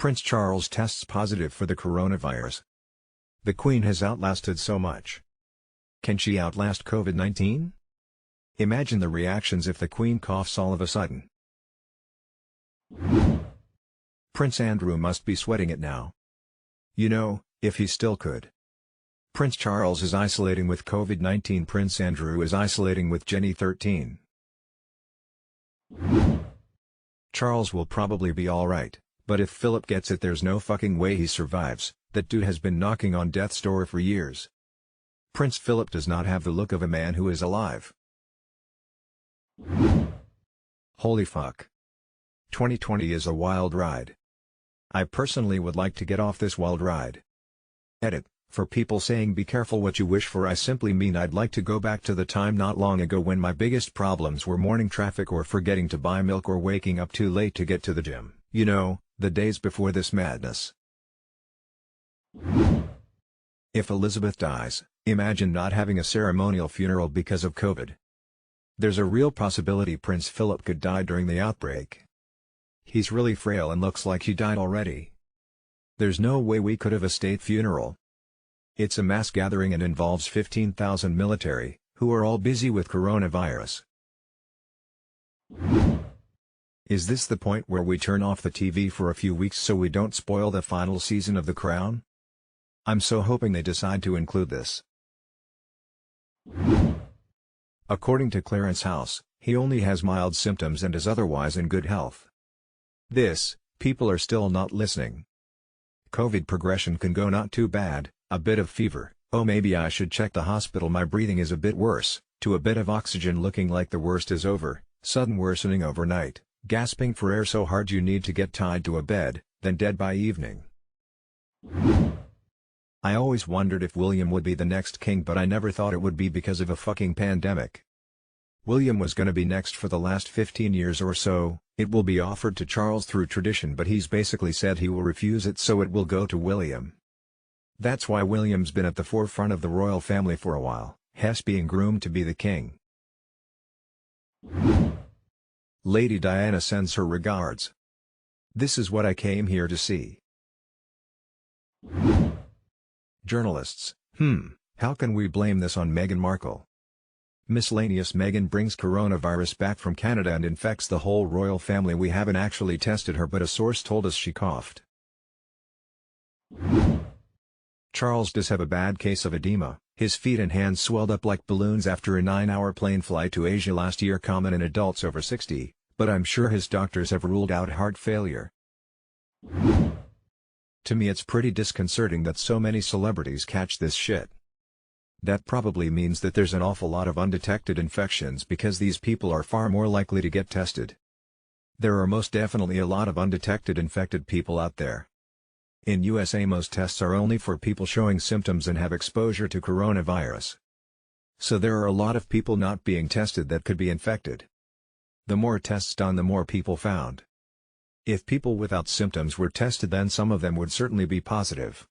Prince Charles tests positive for the coronavirus. The Queen has outlasted so much. Can she outlast COVID-19? Imagine the reactions if the Queen coughs all of a sudden. Prince Andrew must be sweating it now. You know, if he still could. Prince Charles is isolating with COVID-19. Prince Andrew is isolating with Jenny 13. Charles will probably be alright, but if Philip gets it, there's no fucking way he survives. That dude has been knocking on death's door for years. Prince Philip does not have the look of a man who is alive. Holy fuck. 2020 is a wild ride. I personally would like to get off this wild ride. Edit: for people saying be careful what you wish for, I simply mean I'd like to go back to the time not long ago when my biggest problems were morning traffic or forgetting to buy milk or waking up too late to get to the gym. You know, the days before this madness. If Elizabeth dies, imagine not having a ceremonial funeral because of COVID. There's a real possibility Prince Philip could die during the outbreak. He's really frail and looks like he died already. There's no way we could have a state funeral. It's a mass gathering and involves 15,000 military, who are all busy with coronavirus. Is this the point where we turn off the TV for a few weeks so we don't spoil the final season of The Crown? I'm so hoping they decide to include this. According to Clarence House, he only has mild symptoms and is otherwise in good health. People are still not listening. COVID progression can go not too bad, a bit of fever, oh maybe I should check the hospital, my breathing is a bit worse, to a bit of oxygen looking like the worst is over, sudden worsening overnight, gasping for air so hard you need to get tied to a bed, then dead by evening. I always wondered if William would be the next king, but I never thought it would be because of a fucking pandemic. William was gonna be next for the last 15 years or so. It will be offered to Charles through tradition, but he's basically said he will refuse it, so it will go to William. That's why William's been at the forefront of the royal family for a while, hence being groomed to be the king. Lady Diana sends her regards. This is what I came here to see. Journalists: how can we blame this on Meghan Markle? Miscellaneous: Meghan brings coronavirus back from Canada and infects the whole royal family. We haven't actually tested her, but a source told us she coughed. Charles does have a bad case of edema. His feet and hands swelled up like balloons after a 9-hour plane flight to Asia last year, common in adults over 60, but I'm sure his doctors have ruled out heart failure. To me it's pretty disconcerting that so many celebrities catch this shit. That probably means that there's an awful lot of undetected infections because these people are far more likely to get tested. There are most definitely a lot of undetected infected people out there. In USA most tests are only for people showing symptoms and have exposure to coronavirus. So there are a lot of people not being tested that could be infected. The more tests done, the more people found. If people without symptoms were tested, then some of them would certainly be positive.